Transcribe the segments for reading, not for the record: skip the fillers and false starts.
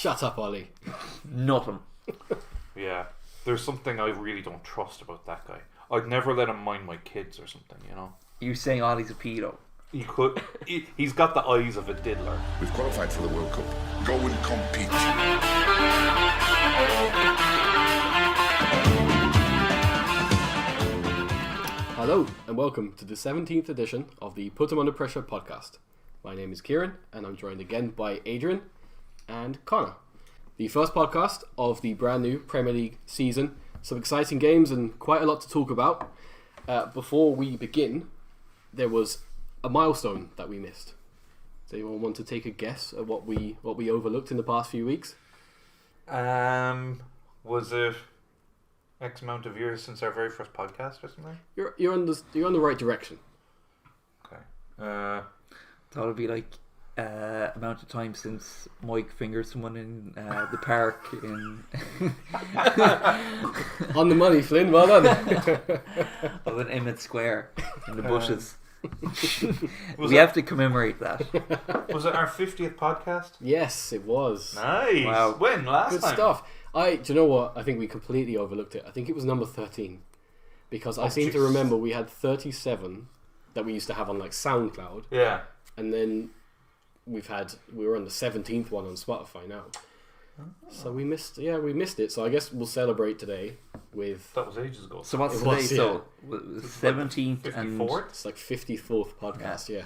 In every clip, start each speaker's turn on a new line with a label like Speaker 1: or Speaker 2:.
Speaker 1: Shut up, Ollie.
Speaker 2: Nothing.
Speaker 3: Yeah, there's something I really don't trust about that guy. I'd never let him mind my kids or something, you know.
Speaker 2: You saying Ollie's a pedo?
Speaker 3: He could. He's got the eyes of a diddler.
Speaker 4: We've qualified for the World Cup. Go and compete.
Speaker 1: Hello and welcome to the 17th edition of the Put 'em Under Pressure podcast. My name is Kieran and I'm joined again by Adrian and Connor. The first podcast of the brand new Premier League season. Some exciting games and quite a lot to talk about. Before we begin, there was a milestone that we missed. Does anyone want to take a guess at what we overlooked in the past few weeks?
Speaker 3: Was it X amount of years since our very first podcast or something?
Speaker 1: You're on the right direction.
Speaker 3: Okay.
Speaker 2: Thought it'd be like amount of time since Mike fingered someone in the park in
Speaker 1: On the money, Flynn. Well done.
Speaker 2: of an Emmett Square in the bushes.
Speaker 3: Was
Speaker 2: We have to commemorate that.
Speaker 3: it our 50th podcast?
Speaker 1: Yes, it was.
Speaker 3: Nice.
Speaker 2: Wow.
Speaker 3: When? Last
Speaker 1: Good
Speaker 3: time?
Speaker 1: stuff. Do you know what? I think we completely overlooked it. I think it was number 13. Because I seem to remember we had 37 that we used to have on like SoundCloud.
Speaker 3: Yeah.
Speaker 1: And then we were on the 17th one on Spotify now. So we missed it. So I guess we'll celebrate today with...
Speaker 3: That was ages ago.
Speaker 2: So what's
Speaker 1: It
Speaker 2: today?
Speaker 1: was,
Speaker 2: So 17th and
Speaker 3: 54th?
Speaker 1: It's like 54th podcast, yeah.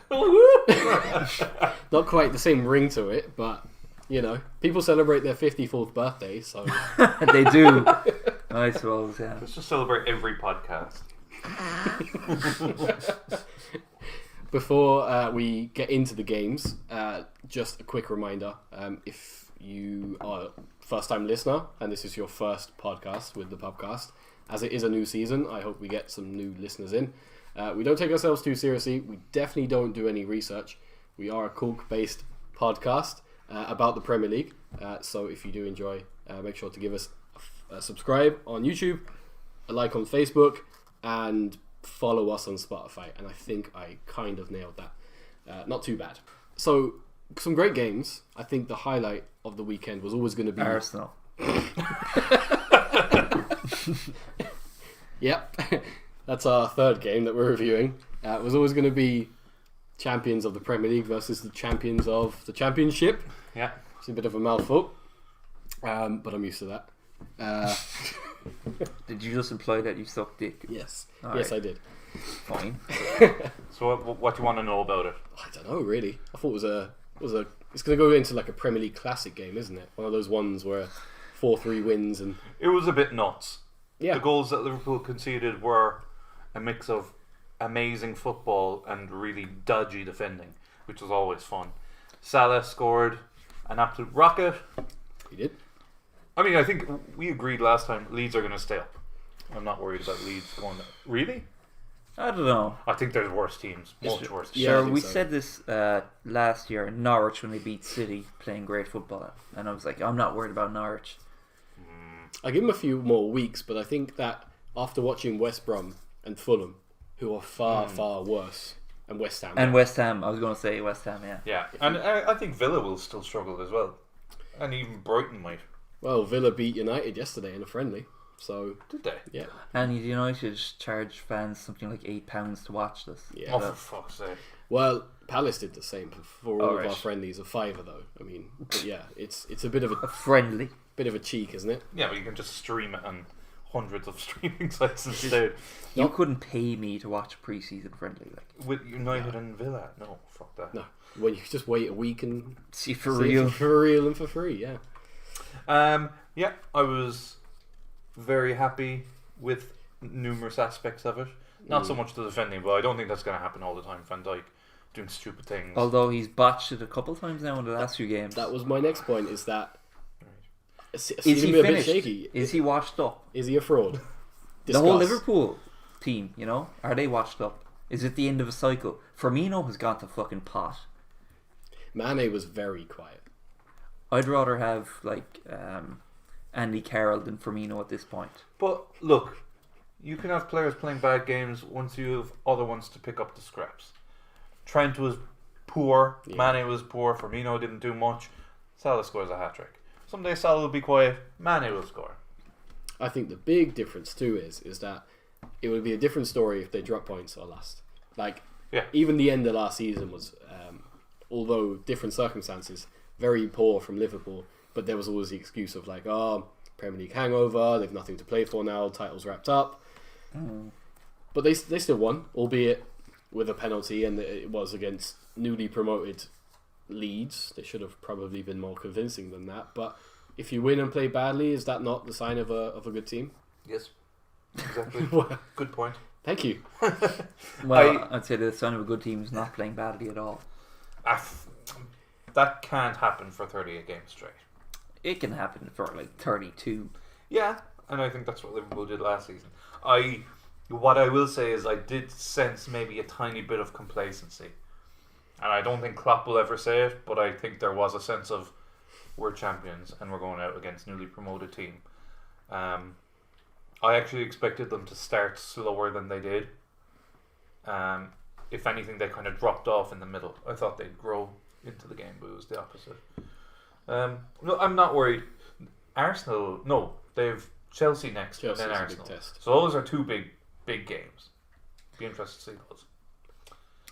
Speaker 1: Not quite the same ring to it, but, you know, people celebrate their 54th birthday, so...
Speaker 2: they do. I suppose, yeah.
Speaker 3: Let's just celebrate every podcast.
Speaker 1: Before we get into the games, just a quick reminder, if you are a first-time listener and this is your first podcast with the PUPcast, as it is a new season, I hope we get some new listeners in. We don't take ourselves too seriously. We definitely don't do any research. We are a Cork-based podcast about the Premier League. So if you do enjoy, make sure to give us a subscribe on YouTube, a like on Facebook, and follow us on Spotify. And I think I kind of nailed that. Not too bad. So some great games. I think the highlight of the weekend was always going to be
Speaker 2: Arsenal.
Speaker 1: Yep. That's our third game that we're reviewing. It was always going to be champions of the Premier League versus the champions of the Championship.
Speaker 3: Yeah.
Speaker 1: It's a bit of a mouthful, but I'm used to that.
Speaker 2: Did you just imply that you suck dick?
Speaker 1: Yes.
Speaker 2: All
Speaker 1: Yes,
Speaker 2: right.
Speaker 1: I did.
Speaker 2: Fine.
Speaker 3: So what do you want to know about it?
Speaker 1: I don't know, really. I thought it was a it's going to go into like a Premier League classic game, isn't it? One of those ones where 4-3 wins and...
Speaker 3: It was a bit nuts.
Speaker 1: Yeah.
Speaker 3: The goals that Liverpool conceded were a mix of amazing football and really dodgy defending, which was always fun. Salah scored an absolute rocket.
Speaker 1: He did.
Speaker 3: I mean, I think we agreed last time Leeds are going to stay up. I'm not worried about Leeds going down. Really?
Speaker 2: I don't know.
Speaker 3: I think there's worse teams. Much worse teams.
Speaker 1: Yeah, I
Speaker 2: Sure,
Speaker 1: think
Speaker 2: we
Speaker 1: so.
Speaker 2: said this last year in Norwich when they beat City playing great football, and I was like, I'm not worried about Norwich.
Speaker 1: I give him a few more weeks, but I think that after watching West Brom and Fulham, who are far, far worse, and West Ham...
Speaker 2: And West Ham, I was going to say West Ham, yeah.
Speaker 3: Yeah, and I think Villa will still struggle as well. And even Brighton might.
Speaker 1: Well, Villa beat United yesterday in a friendly, so...
Speaker 3: Did they?
Speaker 1: Yeah.
Speaker 2: And United charge fans something like £8 to watch this.
Speaker 1: Yeah.
Speaker 3: Oh, for fuck's sake.
Speaker 1: Well, Palace did the same for all of
Speaker 2: right.
Speaker 1: our friendlies. A $5 though. I mean, but yeah, it's a bit of
Speaker 2: A
Speaker 1: a
Speaker 2: friendly.
Speaker 1: cheek, isn't it?
Speaker 3: Yeah, but you can just stream it on hundreds of streaming sites instead.
Speaker 2: You couldn't pay me to watch a pre-season friendly. Like,
Speaker 3: With United and Villa. No, fuck that.
Speaker 1: No, when you just wait a week and
Speaker 2: see for
Speaker 1: see it
Speaker 2: real.
Speaker 1: for real and for free. Yeah.
Speaker 3: Yeah, I was very happy with numerous aspects of it. Not so much the defending, but I don't think that's going to happen all the time. Van Dijk doing stupid things.
Speaker 2: Although he's botched it a couple times now in the last few games.
Speaker 1: That was my next point. Is that
Speaker 2: Is
Speaker 1: he
Speaker 2: he
Speaker 1: a bit
Speaker 2: finished?
Speaker 1: shaky?
Speaker 2: Is he washed up?
Speaker 1: Is he a fraud?
Speaker 2: The whole
Speaker 1: Discuss.
Speaker 2: Liverpool team, you know, are they washed up? Is it the end of a cycle? Firmino has gone to fucking pot.
Speaker 1: Mane was very quiet.
Speaker 2: I'd rather have like Andy Carroll than Firmino at this point.
Speaker 3: But look, you can have players playing bad games once you have other ones to pick up the scraps. Trent was poor,
Speaker 1: Yeah.
Speaker 3: Mane was poor, Firmino didn't do much. Salah scores a hat-trick. Some days Salah will be quiet. Mane will score.
Speaker 1: I think the big difference too is that it would be a different story if they drop points or last. Like, even the end of last season was, although different circumstances, very poor from Liverpool. But there was always the excuse of like, oh, Premier League hangover. They've nothing to play for now. Titles wrapped up. But they still won, albeit with a penalty, and it was against newly promoted Leeds. They should have probably been more convincing than that. But if you win and play badly, is that not the sign of a good team?
Speaker 3: Yes, exactly. Good point.
Speaker 1: Thank you.
Speaker 2: Well, I'd say the sign of a good team is not playing badly at all.
Speaker 3: That can't happen for 38 games straight.
Speaker 2: It can happen for like 32.
Speaker 3: Yeah, and I think that's what Liverpool did last season. What I will say is I did sense maybe a tiny bit of complacency. And I don't think Klopp will ever say it, but I think there was a sense of we're champions and we're going out against newly promoted team. I actually expected them to start slower than they did. If anything, they kind of dropped off in the middle. I thought they'd grow into the game, but it was the opposite. No, I'm not worried. Arsenal, no, they've Chelsea next and then Arsenal. So those are two big games. Be interested to see those.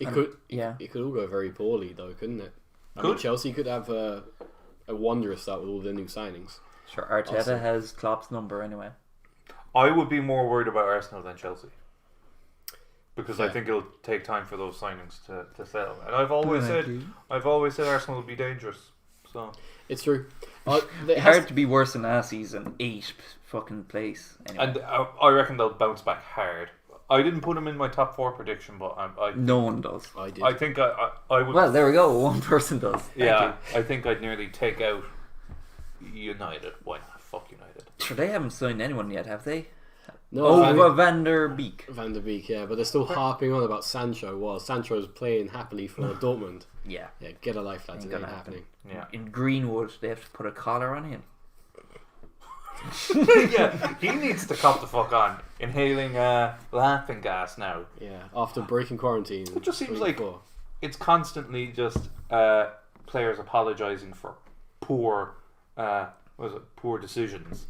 Speaker 1: It could all go very poorly though, couldn't it? I mean, Chelsea could have a wondrous start with all the new signings.
Speaker 2: Sure, Arteta has Klopp's number anyway.
Speaker 3: I would be more worried about Arsenal than Chelsea. Because I think it'll take time for those signings to settle. And I've always said Arsenal will be dangerous. So
Speaker 1: it's true.
Speaker 2: It's hard to be worse than last season. 8th fucking place. Anyway.
Speaker 3: And I reckon they'll bounce back hard. I didn't put them in my top 4 prediction, but
Speaker 2: no one does.
Speaker 1: I did.
Speaker 3: I think I would.
Speaker 2: Well, there we go. One person does.
Speaker 3: Thank you. I think I'd nearly take out United. Why not? Fuck United.
Speaker 2: Sure, they haven't signed anyone yet, have they?
Speaker 1: No,
Speaker 2: Van der Beek.
Speaker 1: Van der Beek, yeah, but they're still harping on about Sancho. Well, Sancho's playing happily for Dortmund.
Speaker 2: Yeah,
Speaker 1: get a life, lads. It ain't happening.
Speaker 3: Yeah.
Speaker 2: In Greenwood, they have to put a collar on him.
Speaker 3: Yeah, he needs to cop the fuck on. Inhaling laughing gas now.
Speaker 1: Yeah, after breaking quarantine.
Speaker 3: It just seems like it's constantly just players apologising for poor decisions.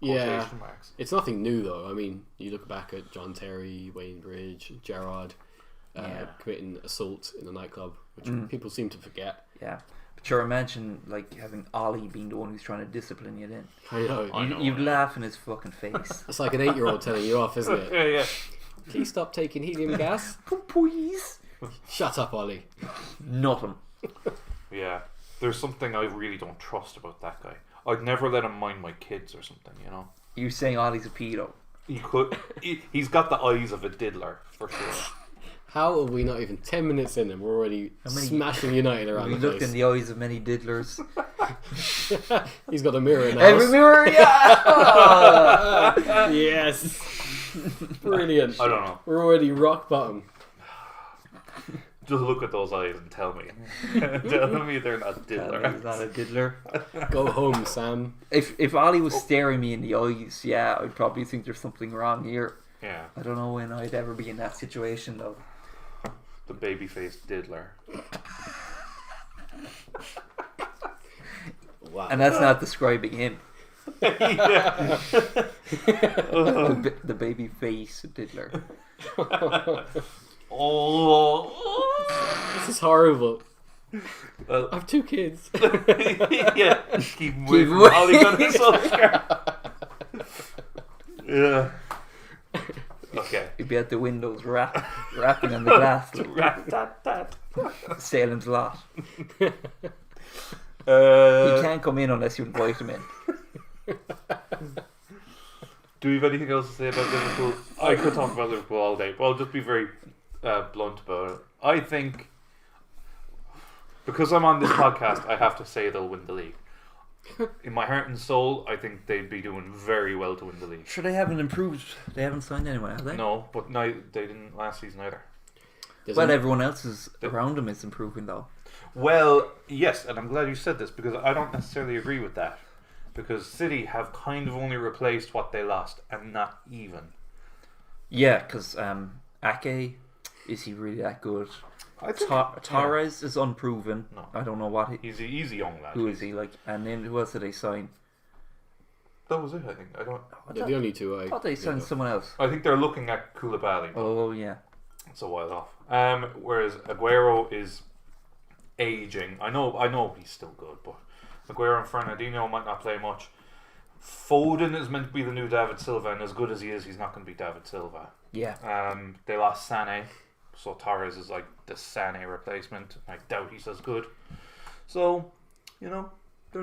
Speaker 1: Yeah, it's nothing new though. I mean, you look back at John Terry, Wayne Bridge, Gerrard committing assault in a nightclub, which people seem to forget.
Speaker 2: Yeah. Sure, imagine like having Ollie being the one who's trying to discipline you then.
Speaker 1: I know.
Speaker 2: You'd laugh in his fucking face.
Speaker 1: It's like an 8-year-old telling you off, isn't it?
Speaker 3: Yeah.
Speaker 1: Please stop taking helium gas.
Speaker 2: Please.
Speaker 1: Shut up, Ollie.
Speaker 2: Nothing.
Speaker 3: Yeah. There's something I really don't trust about that guy. I'd never let him mind my kids or something, you know.
Speaker 2: You're saying Ollie's a pedo?
Speaker 3: He could. He's got the eyes of a diddler, for sure.
Speaker 1: How are we not even 10 minutes in and we're already smashing United around the place?
Speaker 2: We looked in the eyes of many diddlers.
Speaker 1: He's got a mirror now.
Speaker 2: Every mirror, yeah!
Speaker 1: Yes. Brilliant.
Speaker 3: I don't know.
Speaker 1: We're already rock bottom.
Speaker 3: Just look at those eyes and tell me. Tell me they're not diddler.
Speaker 2: He's not a diddler.
Speaker 1: Go home, Sam.
Speaker 2: If Ollie was staring me in the eyes, yeah, I'd probably think there's something wrong here.
Speaker 3: Yeah.
Speaker 2: I don't know when I'd ever be in that situation though.
Speaker 3: The baby-faced diddler.
Speaker 1: Wow.
Speaker 2: And that's not describing him.
Speaker 3: Yeah.
Speaker 2: The baby face diddler.
Speaker 3: Oh.
Speaker 1: This is horrible.
Speaker 3: Well,
Speaker 1: I have 2 kids.
Speaker 3: yeah. Keep moving. Ollie got his Yeah. Okay.
Speaker 2: He'd be at the windows rapping on the glass. Salem's Lot. He can't come in unless you invite him in.
Speaker 3: Do we have anything else to say about Liverpool? I could talk about Liverpool all day, but I'll just be very blunt about it. I think, because I'm on this podcast, I have to say they'll win the league. In my heart and soul, I think they'd be doing very well to win the league.
Speaker 2: Sure, they haven't improved. They haven't signed anyone, have they?
Speaker 3: No, but no, they didn't last season either.
Speaker 2: Well, everyone else is around them is improving though.
Speaker 3: Well, yes, and I'm glad you said this because I don't necessarily agree with that. Because City have kind of only replaced what they lost and not even.
Speaker 2: Yeah, because Ake, is he really that good?
Speaker 3: I think
Speaker 2: Torres is unproven.
Speaker 3: No.
Speaker 2: I don't know what
Speaker 3: he's a young lad.
Speaker 2: who is he like. And then who else did they sign?
Speaker 3: That was it. I think.
Speaker 1: They're the only two
Speaker 2: I thought they signed someone else.
Speaker 3: I think they're looking at Koulibaly.
Speaker 2: Oh yeah.
Speaker 3: It's a while off. Whereas Aguero is aging. I know he's still good, but Aguero and Fernandinho might not play much. Foden is meant to be the new David Silva, and as good as he is, he's not going to be David Silva.
Speaker 2: Yeah.
Speaker 3: They lost Sané, so Torres is like the Sané replacement. I doubt he's as good. So, they're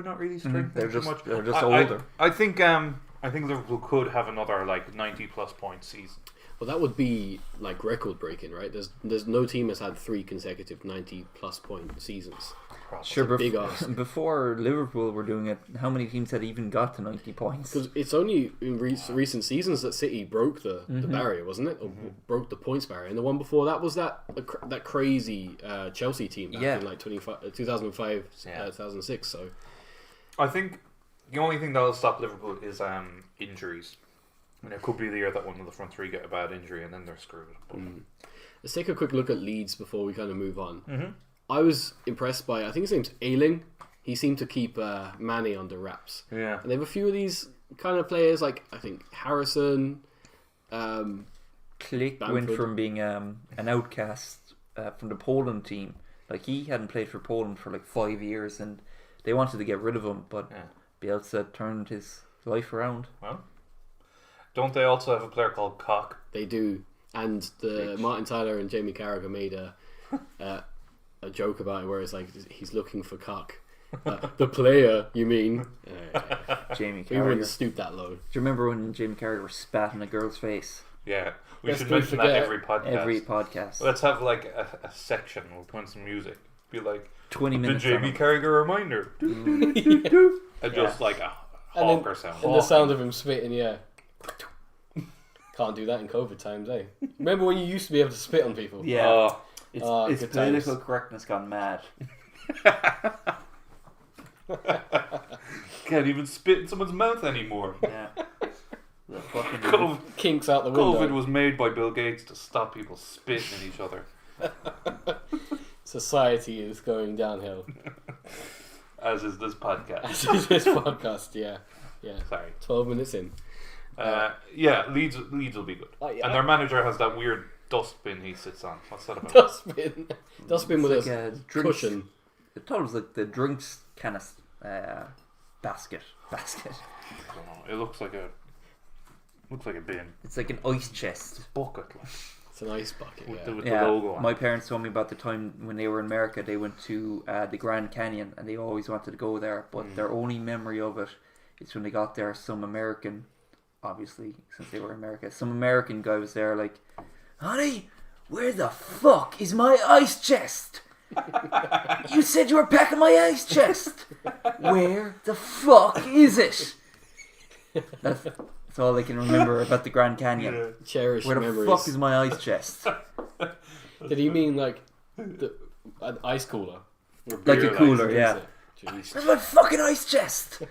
Speaker 3: not really strengthening
Speaker 2: They're
Speaker 3: too
Speaker 2: just
Speaker 3: much.
Speaker 2: they're just older.
Speaker 3: I think Liverpool could have another like 90+ point season.
Speaker 1: Well, that would be like record breaking, right? There's no team has had 3 consecutive 90+ point seasons.
Speaker 2: Sure,
Speaker 1: big ask.
Speaker 2: Before Liverpool were doing it, how many teams had even got to 90 points?
Speaker 1: Because it's only in recent seasons that City broke the barrier, wasn't it? Or broke the points barrier. And the one before that was that crazy Chelsea team back in like 2005, 2006. So
Speaker 3: I think the only thing that will stop Liverpool is injuries. And it could be the year that one of the front three get a bad injury and then they're screwed.
Speaker 1: let's take a quick look at Leeds before we kind of move on. I was impressed by, I think his name's Ayling. He seemed to keep Manny under wraps.
Speaker 3: Yeah.
Speaker 1: And they have a few of these kind of players, like I think Harrison.
Speaker 2: Klick
Speaker 1: Bamford.
Speaker 2: went from being an outcast from the Poland team. Like, he hadn't played for Poland for like 5 years, and they wanted to get rid of him, but Bielsa turned his life around.
Speaker 3: Well, don't they also have a player called Cock?
Speaker 1: They do. And Martin Tyler and Jamie Carragher made a joke about it where it's like he's looking for cock. The player, you mean?
Speaker 2: Jamie
Speaker 1: We wouldn't
Speaker 2: Carragher.
Speaker 1: stoop that low.
Speaker 2: Do you remember when Jamie Carragher spat in a girl's face?
Speaker 3: Yeah, we
Speaker 1: Let's
Speaker 3: should
Speaker 1: don't
Speaker 3: mention that
Speaker 1: forget
Speaker 3: every podcast.
Speaker 2: Every podcast.
Speaker 3: Let's have like a section. We'll put in some music. Be like
Speaker 2: 20
Speaker 3: the
Speaker 2: minutes.
Speaker 3: Jamie
Speaker 2: on it.
Speaker 3: Carragher reminder. And just like a hawker sound.
Speaker 1: And the sound of him spitting, yeah. Can't do that in COVID times, eh? Remember when you used to be able to spit on people?
Speaker 2: Yeah. It's
Speaker 1: good
Speaker 2: political
Speaker 1: times.
Speaker 2: correctness gone mad.
Speaker 3: Can't even spit in someone's mouth anymore.
Speaker 2: Yeah. The fucking
Speaker 1: Kinks out the window.
Speaker 3: COVID was made by Bill Gates to stop people spitting in each other.
Speaker 1: Society is going downhill.
Speaker 3: As is this podcast.
Speaker 1: As is this podcast, yeah.
Speaker 3: Sorry.
Speaker 1: 12 minutes in.
Speaker 3: Leeds will be good.
Speaker 1: Yeah.
Speaker 3: And their manager has that weird dustbin he sits on. What's that about?
Speaker 1: Dustbin with
Speaker 2: like
Speaker 1: a
Speaker 2: a drinks,
Speaker 1: cushion.
Speaker 2: I thought it was like the drinks kind of basket.
Speaker 3: I don't know. It looks like a bin.
Speaker 2: It's like an ice chest.
Speaker 3: Bucket. Like,
Speaker 1: It's an ice bucket,
Speaker 3: with
Speaker 1: yeah.
Speaker 3: the logo on.
Speaker 2: My parents told me about the time when they were in America. They went to the Grand Canyon, and they always wanted to go there. But their only memory of it is when they got there. Some American, obviously, since they were in America, some American guy was there, like, "Honey, where the fuck is my ice chest? You said you were packing my ice chest. Where the fuck is it?" That's all I can remember about the Grand Canyon.
Speaker 3: Yeah.
Speaker 1: Cherished
Speaker 2: Where the
Speaker 1: memories.
Speaker 2: fuck is my ice chest?
Speaker 1: Did he mean like an ice cooler?
Speaker 3: Or
Speaker 2: Like
Speaker 3: beer
Speaker 2: a cooler,
Speaker 3: lights.
Speaker 2: yeah.
Speaker 1: Jeez.
Speaker 2: Where's my fucking ice chest?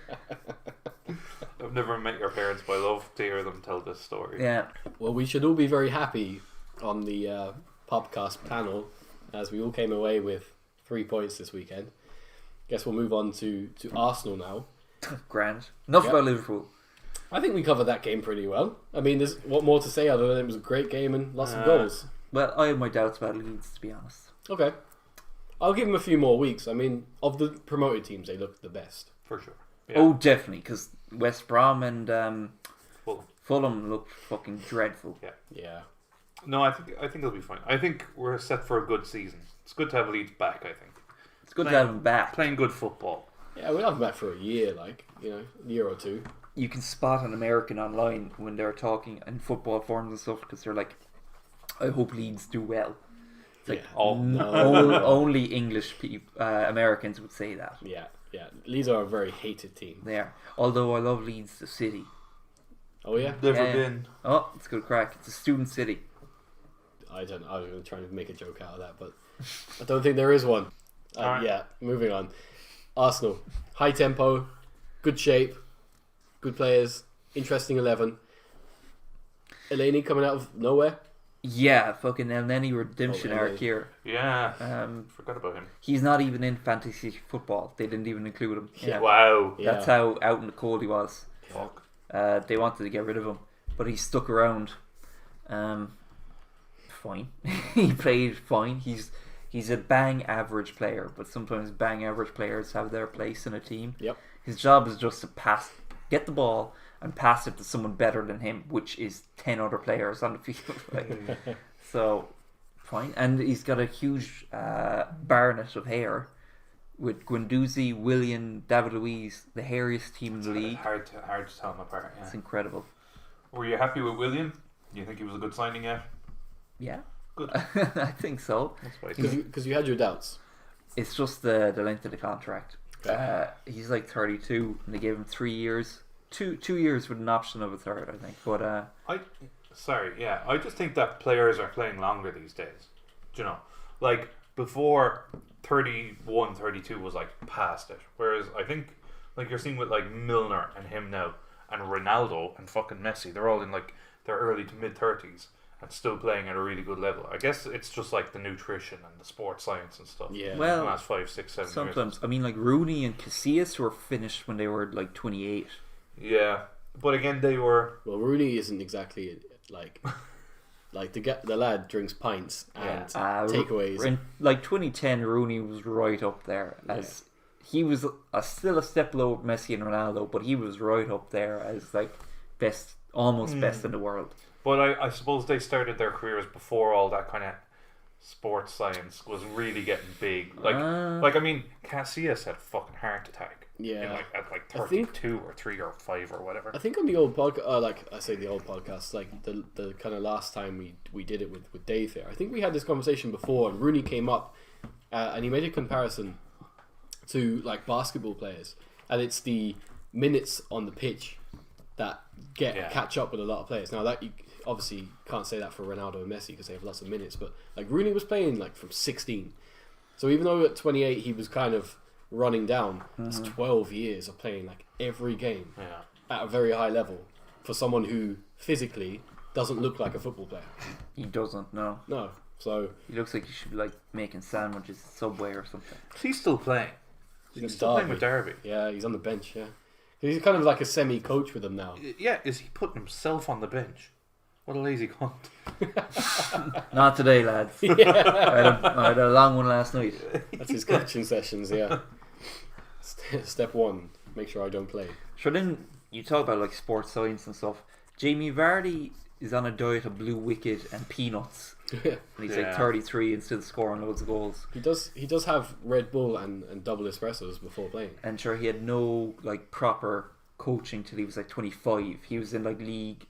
Speaker 3: I've never met your parents, but I love to hear them tell this story.
Speaker 2: Yeah.
Speaker 1: Well, we should all be very happy on the PUPcast panel, as we all came away with 3 points this weekend. Guess we'll move on to Arsenal now.
Speaker 2: Grand. Enough
Speaker 1: Yep.
Speaker 2: about Liverpool.
Speaker 1: I think we covered that game pretty well. I mean, there's what more to say other than it was a great game and lots of goals.
Speaker 2: Well, I have my doubts about Leeds, to be honest.
Speaker 1: Okay. I'll give them a few more weeks. I mean, of the promoted teams, they look the best.
Speaker 3: For sure. Yeah.
Speaker 2: Oh, definitely, because West Brom and
Speaker 3: Well,
Speaker 2: Fulham looked fucking dreadful.
Speaker 1: Yeah.
Speaker 3: no, I think it'll be fine. I think we're set for a good season. It's good to have Leeds back, I think.
Speaker 2: It's good to have them back.
Speaker 3: Playing good football.
Speaker 1: Yeah, we'll have them back for a year, a year or two.
Speaker 2: You can spot an American online when they're talking in football forums and stuff, because they're like, "I hope Leeds do well." It's like, only English Americans would say that.
Speaker 1: Yeah. Leeds are a very hated team.
Speaker 2: They are. Although I love Leeds, the city.
Speaker 1: Oh, yeah?
Speaker 3: Never
Speaker 2: Yeah.
Speaker 3: been.
Speaker 2: Oh, it's good crack. It's a student city.
Speaker 1: I was going to try and make a joke out of that, but I don't think there is one.
Speaker 3: Alright.
Speaker 1: Yeah, moving on. Arsenal. High tempo, good shape, good players, interesting 11. Eleni coming out of nowhere.
Speaker 2: Yeah, fucking El Neni redemption
Speaker 1: Oh,
Speaker 2: arc here.
Speaker 3: Yeah.
Speaker 2: Forgot
Speaker 3: about him.
Speaker 2: He's not even in fantasy football. They didn't even include him. Yeah.
Speaker 3: Wow.
Speaker 2: That's how out in the cold he was.
Speaker 3: Fuck.
Speaker 2: They wanted to get rid of him, but he stuck around. Fine. He played fine. He's a bang average player, but sometimes bang average players have their place in a team.
Speaker 1: Yep.
Speaker 2: His job is just to get the ball and pass it to someone better than him, which is 10 other players on the field. So, fine. And he's got a huge baronet of hair with Guendouzi, Willian, David Luiz, the hairiest team in the league.
Speaker 3: Hard to tell them apart. Yeah.
Speaker 2: It's incredible.
Speaker 3: Were you happy with William? Do you think he was a good signing yet?
Speaker 2: Yeah.
Speaker 3: Good.
Speaker 2: I think so.
Speaker 3: That's why.
Speaker 1: Because you had your doubts.
Speaker 2: It's just the length of the contract.
Speaker 1: Okay.
Speaker 2: He's like 32, and they gave him 3 years. 2 years with an option of a third, I think. But
Speaker 3: I just think that players are playing longer these days. Do you know? Like, before 31, 32 was like past it. Whereas I think, like, you're seeing with like Milner and him now, and Ronaldo and fucking Messi, they're all in like their early to mid 30s and still playing at a really good level. I guess it's just like the nutrition and the sports science and stuff.
Speaker 1: Yeah.
Speaker 2: Well,
Speaker 3: the last 5, 6, 7 years.
Speaker 2: sometimes, I mean, like Rooney and Casillas were finished when they were like 28.
Speaker 3: Yeah, but again, they were.
Speaker 1: Well, Rooney isn't exactly like the lad drinks pints and takeaways.
Speaker 2: In like 2010, Rooney was right up there as he was still a step below Messi and Ronaldo, but he was right up there as like almost best in the world.
Speaker 3: But I suppose they started their careers before all that kind of sports science was really getting big. Like I mean, Casillas had a fucking heart attack.
Speaker 1: Yeah.
Speaker 3: At 32 or 3 or 5 or whatever.
Speaker 1: I think on the old podcast, like I say, the old podcast, like the kind of last time we did it with Dave here, I think we had this conversation before, and Rooney came up, and he made a comparison to like basketball players, and it's the minutes on the pitch that catch up with a lot of players. Now that you obviously can't say that for Ronaldo and Messi because they have lots of minutes, but like Rooney was playing like from 16, so even though at 28 he was kind of running down, it's 12 years of playing like every game at a very high level for someone who physically doesn't look like a football player.
Speaker 2: He doesn't, no.
Speaker 1: So
Speaker 2: he looks like he should be like making sandwiches at Subway or something.
Speaker 3: He's still playing. He's still playing with Derby.
Speaker 1: Yeah, he's on the bench. Yeah, he's kind of like a semi-coach with them now.
Speaker 3: Yeah, is he putting himself on the bench? What a lazy cunt.
Speaker 2: Not today, lads. I had a long one last night.
Speaker 1: That's his coaching sessions. Yeah. Step 1: make sure I don't play.
Speaker 2: Sure. Then you talk about like sports science and stuff. Jamie Vardy is on a diet of blue wicked and peanuts. And he's like 33 and still scoring loads of goals.
Speaker 1: He does have Red Bull and double espressos before playing.
Speaker 2: And sure, he had no like proper coaching till he was like 25. He was in like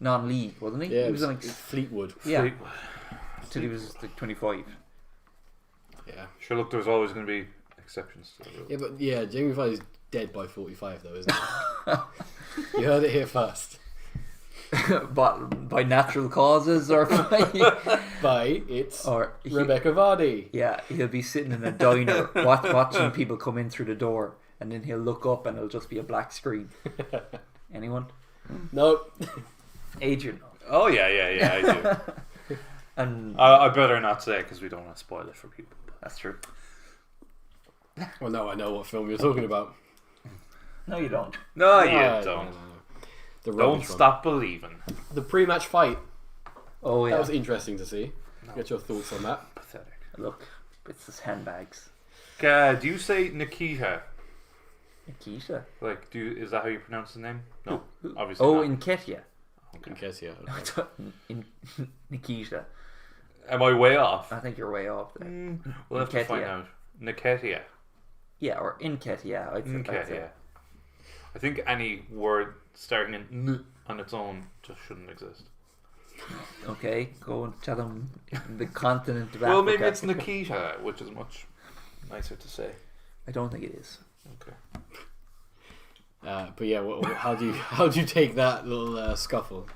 Speaker 2: non-league, wasn't he?
Speaker 1: Yeah,
Speaker 2: he was in like
Speaker 1: Fleetwood.
Speaker 2: Yeah, till he was like 25.
Speaker 1: Yeah.
Speaker 3: Sure, look, there's always going to be exceptions to the rule.
Speaker 1: Yeah, but Jamie Vardy's dead by 45 though, isn't he? You heard it here first.
Speaker 2: But by natural causes or
Speaker 1: Rebecca Vardy.
Speaker 2: Yeah, he'll be sitting in a diner watching people come in through the door, and then he'll look up and it'll just be a black screen. Anyone?
Speaker 1: Nope.
Speaker 2: Adrian.
Speaker 3: Oh yeah, I do.
Speaker 2: And
Speaker 3: I better not say because we don't want to spoil it for people.
Speaker 2: that's true.
Speaker 1: Well, no, I know what film you're talking about.
Speaker 2: No, you don't.
Speaker 3: No,
Speaker 1: No,
Speaker 3: you don't.
Speaker 1: no. The
Speaker 3: Don't
Speaker 1: rubbish one.
Speaker 3: stop believing.
Speaker 1: The pre-match fight.
Speaker 2: Oh yeah.
Speaker 1: That was interesting to see. Get your thoughts on that.
Speaker 3: Pathetic.
Speaker 2: Look, it's his handbags.
Speaker 3: Do you say Nikita?
Speaker 2: Nikita.
Speaker 3: Like, is that how you pronounce his name? No,
Speaker 2: Who?
Speaker 3: obviously
Speaker 2: Oh,
Speaker 3: not.
Speaker 2: Nketiah.
Speaker 1: In case, yeah.
Speaker 2: in Nikita.
Speaker 3: Am I way off?
Speaker 2: I think you're way off there.
Speaker 3: We'll have to find
Speaker 2: Nketiah.
Speaker 3: out. Nikita.
Speaker 2: Yeah, or Nketiah. I'd say.
Speaker 3: Nketiah. I think any word starting in N on its own just shouldn't exist.
Speaker 2: Okay, go and tell him the continent of
Speaker 3: Well, maybe
Speaker 2: Africa.
Speaker 3: it's Nikita, which is much nicer to say.
Speaker 2: I don't think it is.
Speaker 3: Okay.
Speaker 1: But yeah, how do you take that little scuffle?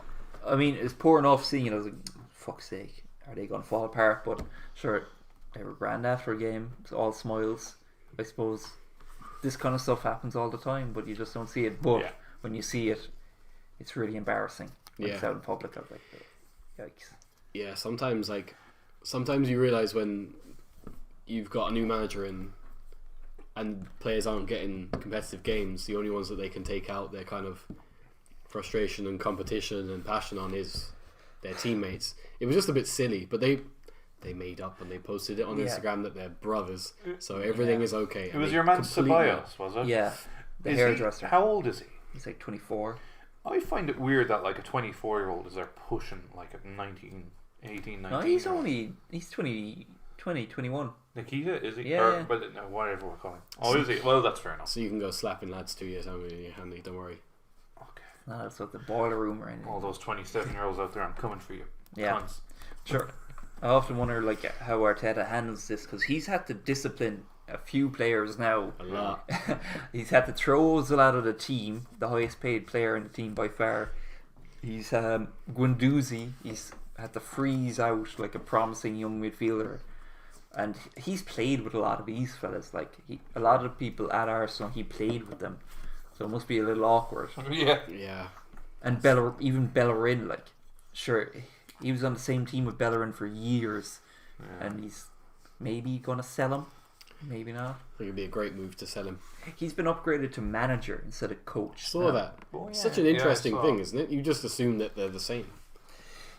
Speaker 2: I mean, it's poor enough seeing it. I was like, fuck's sake, are they going to fall apart? But sure, they were grand after a game. It's all smiles. I suppose this kind of stuff happens all the time, but you just don't see it. But when you see it, it's really embarrassing. When it's out in public. I was like, yikes.
Speaker 1: Yeah, sometimes you realise when you've got a new manager in and players aren't getting competitive games, the only ones that they can take out their kind of frustration and competition and passion on is their teammates. It was just a bit silly, but they made up and they posted it on Instagram that they're brothers, so everything is okay.
Speaker 3: It was your man Ceballos, was it?
Speaker 2: Yeah, the hairdresser.
Speaker 3: How old is he?
Speaker 2: He's like 24.
Speaker 3: I find it weird that like a 24-year-old is there pushing like a 18, 19.
Speaker 2: No, he's 20, 21.
Speaker 3: Nikita, is he?
Speaker 2: Yeah.
Speaker 3: But no, whatever we're calling. Oh, is he? Well, that's fair enough.
Speaker 1: So you can go slapping lads 2 years out in your handy, don't worry.
Speaker 3: Okay.
Speaker 2: No, that's not the boiler room or anything.
Speaker 3: All those 27-year-olds out there, I'm coming for you.
Speaker 2: Yeah.
Speaker 3: Cunts.
Speaker 2: Sure. I often wonder like how Arteta handles this, because he's had to discipline a few players now.
Speaker 1: A lot.
Speaker 2: He's had to throw Ozil out of the team, the highest paid player in the team by far. He's Guendouzi. He's had to freeze out like a promising young midfielder, and he's played with a lot of these fellas. Like a lot of the people at Arsenal, he played with them, so it must be a little awkward.
Speaker 1: Yeah.
Speaker 2: And even Bellerin, like, sure, he was on the same team with Bellerin for years, and he's maybe gonna sell him, maybe not.
Speaker 1: I think it'd be a great move to sell him.
Speaker 2: He's been upgraded to manager instead of coach.
Speaker 1: Saw that.
Speaker 3: Oh, yeah.
Speaker 1: Such an interesting
Speaker 3: I saw.
Speaker 1: thing, isn't it? You just assume that they're the same.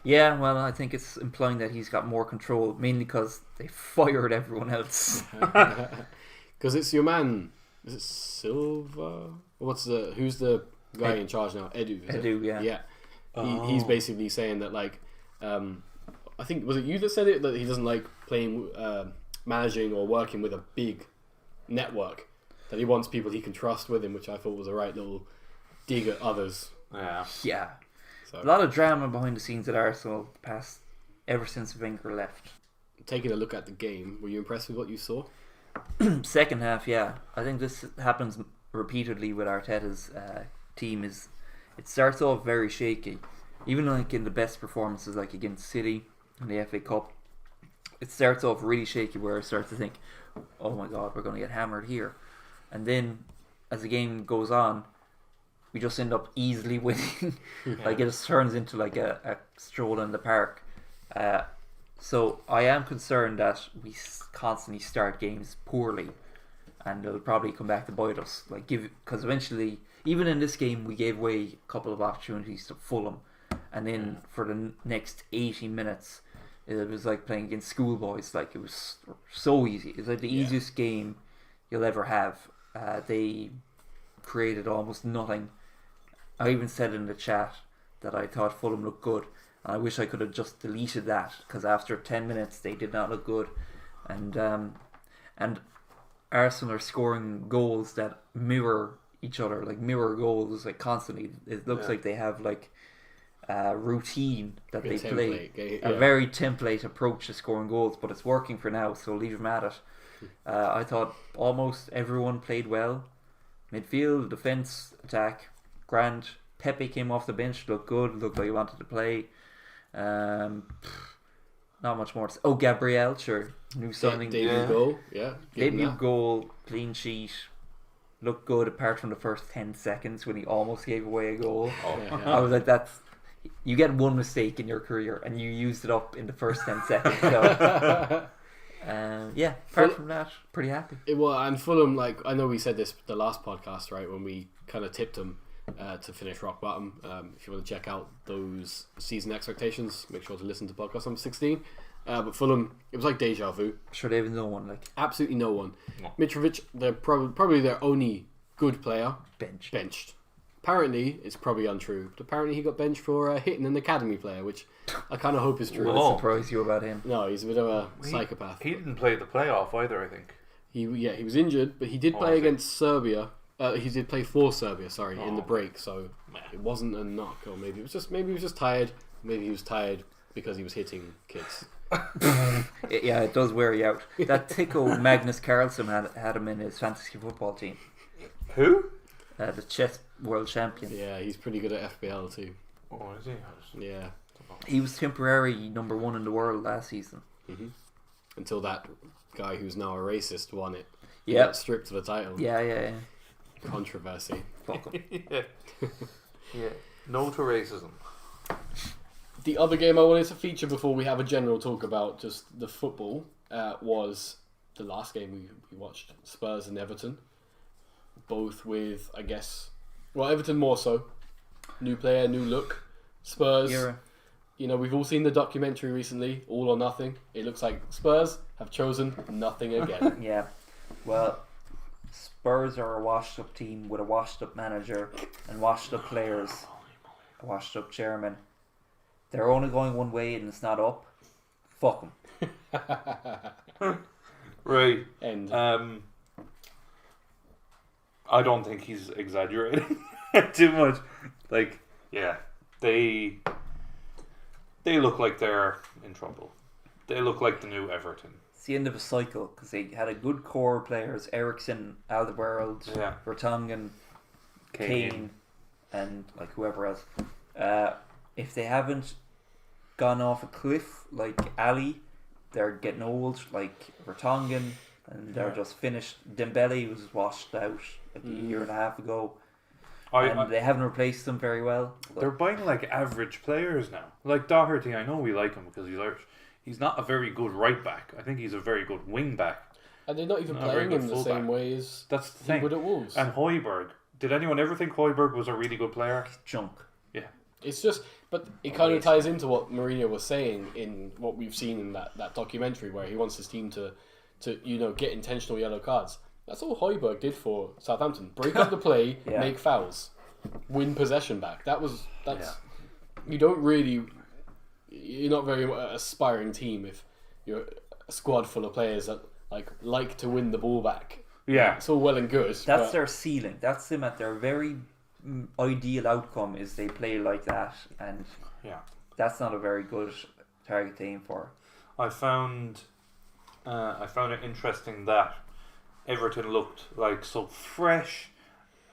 Speaker 2: Yeah, well, I think it's implying that he's got more control, mainly because they fired everyone else.
Speaker 1: Because it's your man. Is it Silva? Who's the guy in charge now? Edu. Is
Speaker 2: Edu,
Speaker 1: it?
Speaker 2: yeah.
Speaker 1: Yeah. He's basically saying that like, I think was it you that said it, that he doesn't like playing, managing or working with a big network. That he wants people he can trust with him, which I thought was a right little dig at others.
Speaker 3: Yeah.
Speaker 2: Yeah.
Speaker 1: So
Speaker 2: A lot of drama behind the scenes at Arsenal ever since Wenger left.
Speaker 1: taking a look at the game, were you impressed with what you saw?
Speaker 2: Second half, yeah. I think this happens repeatedly with Arteta's team. It starts off very shaky. Even like in the best performances, like against City in the FA Cup, it starts off really shaky where I start to think, oh my god, we're going to get hammered here. And then as the game goes on, we just end up easily winning. Like it just turns into like a stroll in the park. So I am concerned that we constantly start games poorly, and it'll probably come back to bite us. Because eventually, even in this game, we gave away a couple of opportunities to Fulham, and then for the next 80 minutes, it was like playing against schoolboys. Like it was so easy. It's like the easiest game you'll ever have. They created almost nothing. I even said in the chat that I thought Fulham looked good. And I wish I could have just deleted that, because after 10 minutes they did not look good, and Arsenal are scoring goals that mirror each other, like mirror goals, like constantly. It looks like they have like a routine that they play, a very template approach to scoring goals, but it's working for now. So leave them at it. I thought almost everyone played well. Midfield, defense, attack, grand. Pepe came off the bench, looked good, looked like he wanted to play. Not much more. Gabriel, sure, new signing.
Speaker 1: Debut goal,
Speaker 2: Debut goal, clean sheet, looked good apart from the first 10 seconds when he almost gave away a goal. I was like, you get one mistake in your career and you used it up in the first 10 seconds. So, apart from that, pretty happy.
Speaker 1: And Fulham, like I know we said this the last podcast, right, when we kind of tipped them to finish rock bottom. If you want to check out those season expectations, make sure to listen to podcast number 16. But Fulham, it was like deja vu.
Speaker 2: Sure, they have no one, like
Speaker 1: absolutely no one. No. Mitrovic, they're probably their only good player benched. Apparently, it's probably untrue, but apparently he got benched for hitting an academy player, which I kind of hope is true.
Speaker 2: What surprised you about him?
Speaker 1: No, he's a bit of a psychopath.
Speaker 3: He didn't play the playoff either, I think.
Speaker 1: He was injured, but he did play against Serbia. He did play for Serbia, in the break, so it wasn't a knock, or maybe he was just tired. Maybe he was tired because he was hitting kids.
Speaker 2: It does wear you out. That Tico Magnus Carlsen had him in his fantasy football team.
Speaker 3: Who?
Speaker 2: The chess world champion.
Speaker 1: Yeah, he's pretty good at FPL too.
Speaker 3: Oh, is he?
Speaker 1: Yeah.
Speaker 2: He was temporary number 1 in the world last season.
Speaker 1: Mm-hmm. Until that guy who's now a racist won it.
Speaker 2: Yeah.
Speaker 1: Got stripped of the title.
Speaker 2: Yeah.
Speaker 1: Controversy.
Speaker 2: Fuck him.
Speaker 3: Yeah. No to racism.
Speaker 1: The other game I wanted to feature before we have a general talk about just the football was the last game we watched, Spurs and Everton. Both with, I guess, well, Everton more so. New player, new look. Spurs, we've all seen the documentary recently, All or Nothing. It looks like Spurs have chosen nothing again.
Speaker 2: Yeah. Well, Spurs are a washed-up team with a washed-up manager and washed-up players, a washed-up chairman. They're only going one way and it's not up. Fuck them.
Speaker 3: Right.
Speaker 1: And
Speaker 3: I don't think he's exaggerating too much. Like, yeah, they look like they're in trouble. They look like the new Everton.
Speaker 2: It's the end of a cycle because they had a good core of players: Ericsson, Alderweireld, Vertonghen, Kane, and like whoever else. If they haven't gone off a cliff like Ali, they're getting old like Vertonghen, and they're just finished. Dembele was washed out like a year and a half ago. They haven't replaced them very well.
Speaker 3: They're buying like average players now. Like Doherty, I know we like him because he's Irish. He's not a very good right back. I think he's a very good wing back.
Speaker 1: And they're not even playing him the same way as
Speaker 3: that's the
Speaker 1: he
Speaker 3: thing.
Speaker 1: would at Wolves.
Speaker 3: And Højbjerg. Did anyone ever think Højbjerg was a really good player?
Speaker 2: Junk.
Speaker 3: Yeah.
Speaker 1: It's just, but it kind of ties into what Mourinho was saying in what we've seen in that documentary where he wants his team to get intentional yellow cards. That's all Højbjerg did for Southampton. Break up the play, make fouls, win possession back. You're not very aspiring team if you're a squad full of players that like to win the ball back.
Speaker 3: Yeah.
Speaker 1: It's all well and good.
Speaker 2: That's their ceiling. That's them at their very ideal outcome is they play like that, and that's not a very good target to aim for.
Speaker 3: I found it interesting that Everton looked like so fresh.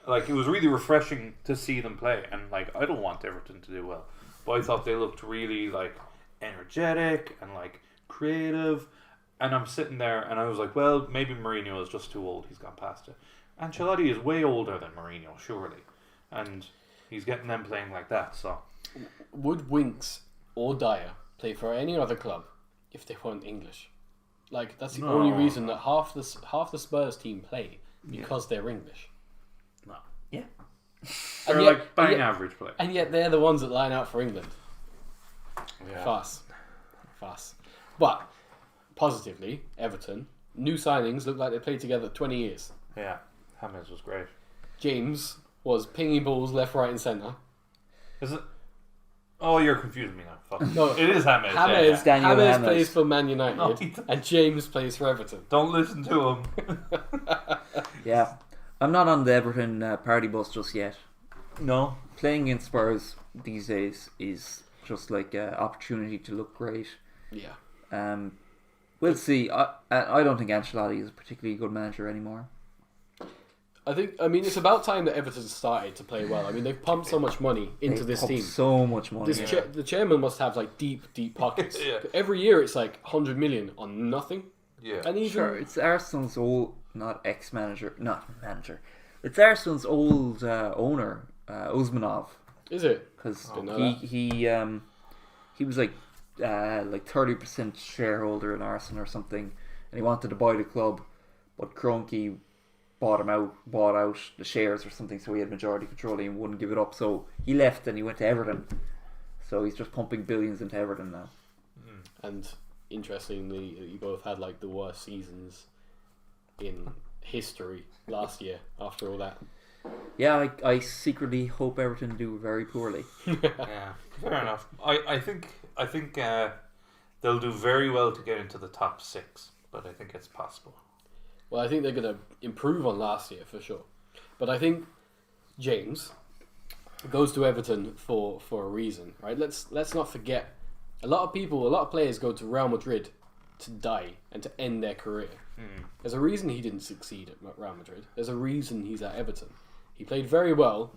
Speaker 3: Like, it was really refreshing to see them play, and like, I don't want Everton to do well, but I thought they looked really like energetic and like creative. And I'm sitting there and I was like, well, maybe Mourinho is just too old. He's gone past it. Ancelotti is way older than Mourinho, surely, and he's getting them playing like that. So,
Speaker 1: would Winks or Dyer play for any other club if they weren't English? Like, that's the only reason that half the Spurs team play because they're English.
Speaker 3: No.
Speaker 2: Yeah.
Speaker 3: They're like bang average players.
Speaker 1: And yet they're the ones that line out for England.
Speaker 3: Yeah.
Speaker 1: Fast. But, positively, Everton, new signings look like they played together 20 years.
Speaker 3: Yeah. James was great.
Speaker 1: James was pinging balls left, right and centre.
Speaker 3: Is it? Oh, you're confusing me now. Fuck.
Speaker 1: No,
Speaker 3: it is James.
Speaker 1: James plays for Man United and James plays for Everton.
Speaker 3: Don't listen to him.
Speaker 2: Yeah. I'm not on the Everton party bus just yet.
Speaker 3: No.
Speaker 2: Playing against Spurs these days is just like an opportunity to look great.
Speaker 1: Yeah.
Speaker 2: We'll see. I don't think Ancelotti is a particularly good manager anymore.
Speaker 1: It's about time that Everton started to play well. I mean, they've pumped so much money into this team.
Speaker 2: So much money.
Speaker 1: The chairman must have like deep pockets.
Speaker 3: Yeah.
Speaker 1: Every year it's like 100 million on nothing.
Speaker 3: Yeah.
Speaker 1: And even
Speaker 2: Sure, it's Arsenal's old, not manager. It's Arsenal's old owner, Usmanov.
Speaker 1: Is it?
Speaker 2: Because he was like 30% shareholder in Arsenal or something, and he wanted to buy the club, but Kroenke bought out the shares or something, so he had majority control and wouldn't give it up. So he left and he went to Everton. So he's just pumping billions into Everton now.
Speaker 1: And interestingly, you both had like the worst seasons in history last year after all that.
Speaker 2: Yeah, I secretly hope Everton do very poorly.
Speaker 3: Yeah, fair enough. I think they'll do very well to get into the top 6, but I think it's possible.
Speaker 1: Well, I think they're going to improve on last year for sure. But I think James goes to Everton for a reason, right? Let's not forget, a lot of players go to Real Madrid to die and to end their career. There's a reason he didn't succeed at Real Madrid. There's a reason he's at Everton. He played very well,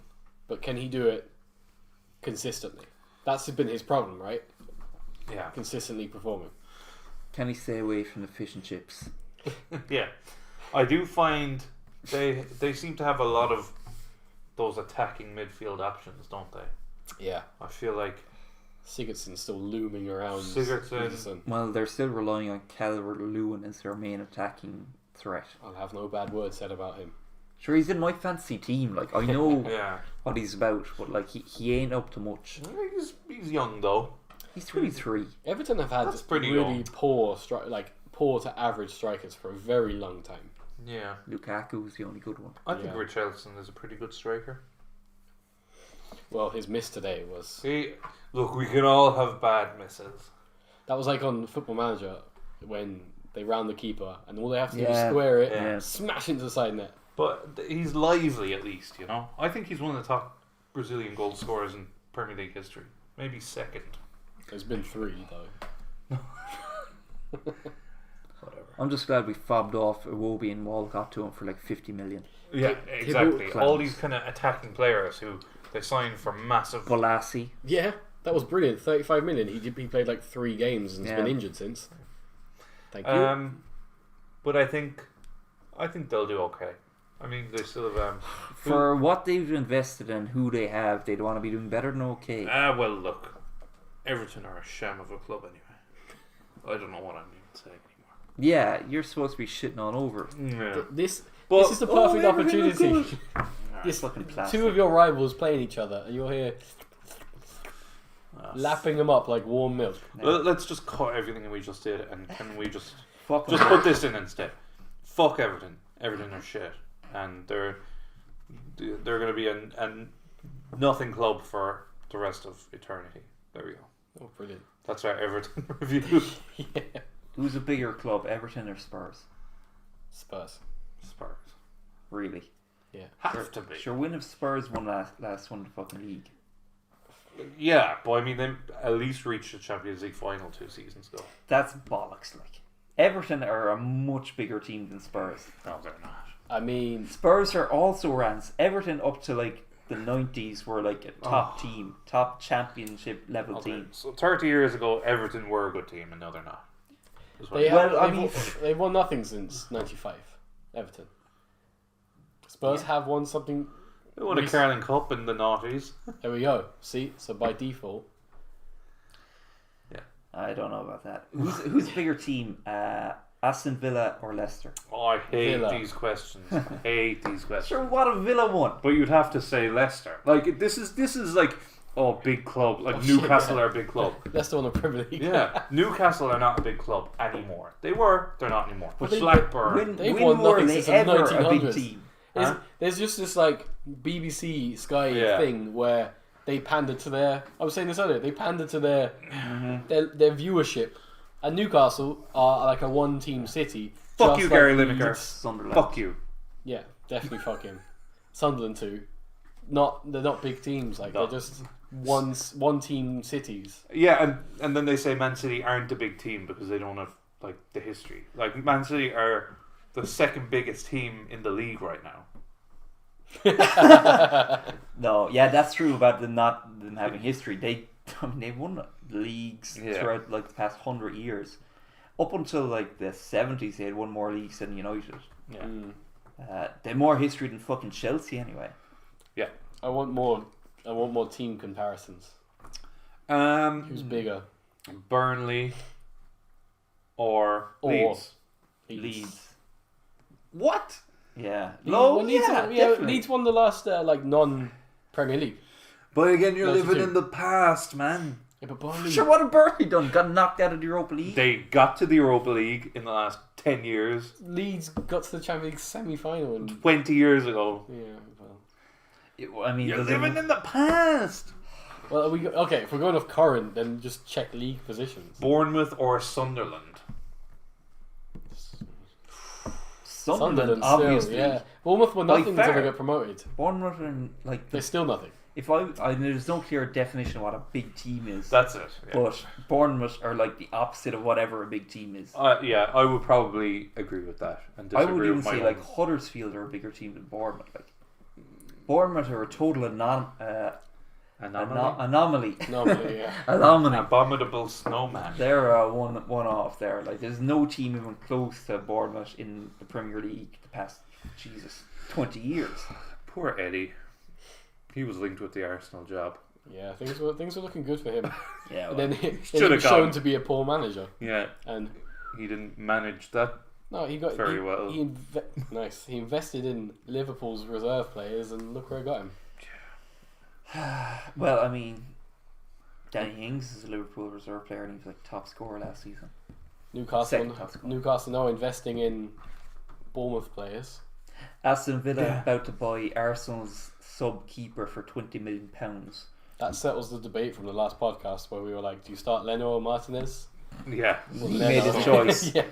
Speaker 1: but can he do it consistently? That's been his problem, right?
Speaker 3: Yeah.
Speaker 1: Consistently performing.
Speaker 2: Can he stay away from the fish and chips?
Speaker 3: Yeah. I do find they seem to have a lot of those attacking midfield options, don't they?
Speaker 1: Yeah.
Speaker 3: I feel like
Speaker 1: Sigurdsson's still looming around.
Speaker 3: Sigurdsson.
Speaker 2: Well, they're still relying on Calvert-Lewin as their main attacking threat.
Speaker 1: I'll have no bad words said about him.
Speaker 2: Sure, he's in my fantasy team. Like, I know
Speaker 3: Yeah.
Speaker 2: what he's about, but like he ain't up to much.
Speaker 3: He's young though.
Speaker 2: He's 23.
Speaker 1: Everton have had
Speaker 3: That's pretty
Speaker 1: really
Speaker 3: young.
Speaker 1: poor to average strikers for a very long time.
Speaker 3: Yeah.
Speaker 2: Lukaku's the only good one.
Speaker 3: I think
Speaker 1: Yeah.
Speaker 3: Richarlison is a pretty good striker.
Speaker 1: Well, his miss today was...
Speaker 3: See, look, we can all have bad misses.
Speaker 1: That was like on Football Manager when they round the keeper and all they have to do is
Speaker 2: Yeah.
Speaker 1: square it,
Speaker 2: Yeah.
Speaker 1: smash into the side net.
Speaker 3: But he's lively at least, you know. I think he's one of the top Brazilian goal scorers in Premier League history. Maybe second.
Speaker 1: There's been 3 though.
Speaker 3: Whatever.
Speaker 2: I'm just glad we fobbed off Iwobi and Walcott to him for like 50 million.
Speaker 3: Yeah, exactly.
Speaker 2: Clowns.
Speaker 3: All these kind of attacking players who they signed for massive.
Speaker 2: Balassi.
Speaker 1: Yeah, that was brilliant. 35 million. He played like 3 games and has
Speaker 2: Yeah.
Speaker 1: been injured since. Thank you.
Speaker 3: But I think they'll do okay. I mean, they still have.
Speaker 2: For what they've invested in, who they have, they'd want to be doing better than okay.
Speaker 3: Well, look, Everton are a sham of a club anyway. I don't know what I'm even saying anymore.
Speaker 2: Yeah, you're supposed to be shitting all over.
Speaker 3: Yeah.
Speaker 1: This
Speaker 3: But-
Speaker 1: is the perfect
Speaker 2: Everton look
Speaker 1: opportunity.
Speaker 2: This fucking plastic.
Speaker 1: 2 of your rivals playing each other and you're here lapping them up like warm milk.
Speaker 3: Let's just cut everything we just did, and can we just
Speaker 2: Fuck
Speaker 3: just
Speaker 2: them.
Speaker 3: put this in instead? Fuck Everton. Everton are shit, and they're going to be a nothing club for the rest of eternity. There we go.
Speaker 1: Oh, brilliant.
Speaker 3: That's our Everton review.
Speaker 1: Yeah.
Speaker 2: Who's a bigger club, Everton or Spurs?
Speaker 1: Spurs.
Speaker 3: Spurs
Speaker 2: Really?
Speaker 1: Yeah.
Speaker 3: have to be.
Speaker 2: Sure, when have Spurs won last won the fucking league?
Speaker 3: Yeah, but I mean, they at least reached the Champions League final 2 seasons ago.
Speaker 2: That's bollocks. Like, Everton are a much bigger team than Spurs.
Speaker 3: No, they're not.
Speaker 1: I mean,
Speaker 2: Spurs are also rants. Everton up to like the 90s were like a top team, top championship level
Speaker 3: Okay,
Speaker 2: team.
Speaker 3: so 30 years ago, Everton were a good team, and now they're not. Is what
Speaker 1: they
Speaker 3: I
Speaker 1: have,
Speaker 2: Well, I
Speaker 1: they've,
Speaker 2: mean-
Speaker 1: they've won nothing since 95. Everton. Spurs have won something.
Speaker 3: They won a Carling Cup in the noughties.
Speaker 1: There we go. See? So by default.
Speaker 2: I don't know about that. Who's a bigger team, Aston Villa or Leicester?
Speaker 3: Oh, I hate
Speaker 1: Villa.
Speaker 3: these questions. Hate these questions.
Speaker 2: Sure, what a Villa won.
Speaker 3: But you'd have to say Leicester. Like this is like big club. Like Newcastle are a big club.
Speaker 1: Leicester won the Premier League.
Speaker 3: Yeah, Newcastle are not a big club anymore. They were. They're not anymore. But
Speaker 1: they-
Speaker 3: Blackburn.
Speaker 1: They've
Speaker 2: When
Speaker 1: won
Speaker 2: were
Speaker 1: nothing
Speaker 2: they
Speaker 1: since the
Speaker 2: ever a
Speaker 1: 1900s.
Speaker 2: big team?
Speaker 1: There's just this like BBC Sky
Speaker 3: Yeah.
Speaker 1: thing where they pandered to their. I was saying this earlier. They pandered to their viewership, and Newcastle are like a one-team city.
Speaker 3: Fuck
Speaker 1: just
Speaker 3: you,
Speaker 1: like
Speaker 3: Gary
Speaker 1: Leeds.
Speaker 3: Lineker.
Speaker 2: Sunderland.
Speaker 3: Fuck you.
Speaker 1: Yeah, definitely fuck him. Sunderland too. They're not big teams. Like
Speaker 3: No.
Speaker 1: they're just one-team cities.
Speaker 3: Yeah, and then they say Man City aren't a big team because they don't have like the history. Like Man City are the second biggest team in the league right now.
Speaker 2: No, yeah, that's true about them having history. They won leagues throughout like the past 100 years. Up until like the 70s, they had won more leagues than United.
Speaker 3: Yeah.
Speaker 2: They had more history than fucking Chelsea anyway.
Speaker 3: Yeah.
Speaker 1: I want more team comparisons. Who's bigger?
Speaker 3: Burnley or Leeds?
Speaker 2: Leeds.
Speaker 3: What?
Speaker 2: Yeah.
Speaker 1: Well,
Speaker 2: definitely.
Speaker 1: Leeds won the last non-Premier League.
Speaker 3: But again, you're
Speaker 1: 92.
Speaker 3: living in the past, man.
Speaker 1: Yeah, but Burnley.
Speaker 2: Sure, what have Burnley done? Got knocked out of the Europa League?
Speaker 3: They got to the Europa League in the last 10 years.
Speaker 1: Leeds got to the Champions League semi-final. And,
Speaker 3: 20 years ago.
Speaker 1: yeah, well.
Speaker 2: I mean,
Speaker 3: You're
Speaker 2: does it-
Speaker 3: living in the past.
Speaker 1: Well, okay. If we're going off current, then just check league positions.
Speaker 3: Bournemouth or Sunderland?
Speaker 2: Sunderland,
Speaker 1: still,
Speaker 2: obviously.
Speaker 1: yeah. Bournemouth won
Speaker 2: By
Speaker 1: nothing until
Speaker 2: far.
Speaker 1: they got promoted.
Speaker 2: Bournemouth and like
Speaker 1: They're still nothing.
Speaker 2: if there's no clear definition of what a big team is.
Speaker 3: That's it. Yeah.
Speaker 2: But Bournemouth are like the opposite of whatever a big team is.
Speaker 3: Yeah, I would probably agree with that. And
Speaker 2: I
Speaker 3: disagree
Speaker 2: would even
Speaker 3: with my
Speaker 2: say
Speaker 3: own.
Speaker 2: like Huddersfield are a bigger team than Bournemouth. Like Bournemouth are a total anomaly.
Speaker 1: Normally, yeah.
Speaker 2: Anomaly.
Speaker 3: Abominable snowman.
Speaker 2: They're a one off there. Like there's no team even close to Bournemouth in the Premier League the past 20 years.
Speaker 3: Poor Eddie. He was linked with the Arsenal job.
Speaker 1: Yeah, things were looking good for him.
Speaker 2: Yeah,
Speaker 1: And then he
Speaker 3: Should've
Speaker 1: was shown
Speaker 3: gone.
Speaker 1: to be a poor manager,
Speaker 3: Yeah,
Speaker 1: and
Speaker 3: he didn't manage that.
Speaker 1: no, he got
Speaker 3: Very well.
Speaker 1: Nice. He invested in Liverpool's reserve players, and look where it got him.
Speaker 2: well, I mean, Danny Ings is a Liverpool reserve player, and he was like top scorer last season. Second top scorer.
Speaker 1: Newcastle now investing in Bournemouth players.
Speaker 2: Aston Villa about to buy Arsenal's sub keeper for £20 million.
Speaker 1: That settles the debate from the last podcast where we were like, do you start Leno or Martinez?
Speaker 3: Yeah.
Speaker 1: Well,
Speaker 2: He made his choice.
Speaker 1: yeah.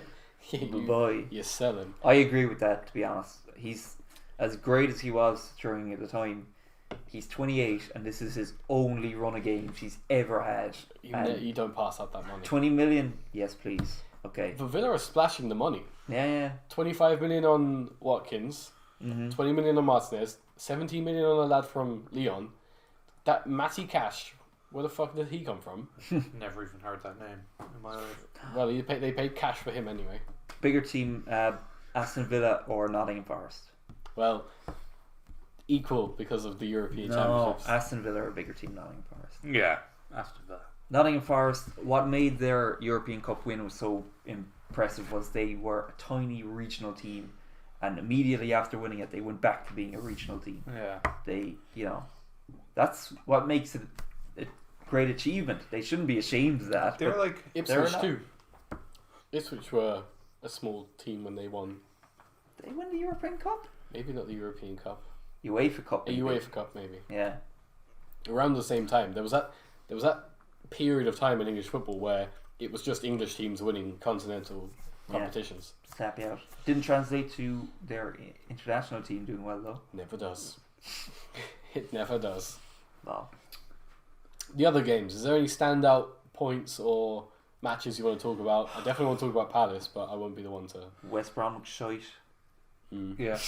Speaker 2: Boy,
Speaker 1: You sell him.
Speaker 2: I agree with that. To be honest, he's as great as he was during at the time. He's 28, and this is his only run of games he's ever had. And
Speaker 1: You don't pass out that money.
Speaker 2: 20 million, yes, please. Okay.
Speaker 1: But Villa are splashing the money.
Speaker 2: Yeah.
Speaker 1: 25 million on Watkins, 20 million on Martinez, 17 million on a lad from Lyon. That Matty Cash, where the fuck did he come from?
Speaker 3: Never even heard that name in my life.
Speaker 1: Well, they paid cash for him anyway.
Speaker 2: Bigger team, Aston Villa or Nottingham Forest?
Speaker 1: Well, equal because of the European
Speaker 2: No,
Speaker 1: Championships.
Speaker 2: Aston Villa are a bigger team than Nottingham Forest.
Speaker 3: Yeah, Aston Villa.
Speaker 2: Nottingham Forest, what made their European Cup win was so impressive was they were a tiny regional team, and immediately after winning it, they went back to being a regional team.
Speaker 3: Yeah.
Speaker 2: They, that's what makes it a great achievement. They shouldn't be ashamed of that.
Speaker 3: They're
Speaker 2: but
Speaker 3: like
Speaker 1: Ipswich
Speaker 2: not-
Speaker 1: too. Ipswich were a small team when they won.
Speaker 2: they win the European Cup,
Speaker 1: Maybe not the European Cup.
Speaker 2: UEFA Cup,
Speaker 1: A
Speaker 2: maybe.
Speaker 1: UEFA Cup, maybe.
Speaker 2: Yeah,
Speaker 1: Around the same time. There was that period of time in English football where it was just English teams winning continental competitions.
Speaker 2: snap you out. Didn't translate to their international team doing well though.
Speaker 1: Never does. It never does.
Speaker 2: Wow.
Speaker 1: The other games, is there any standout points or matches you want to talk about? I definitely want to talk about Palace, but I won't be the one to.
Speaker 2: West Bromwich shite.
Speaker 3: yeah.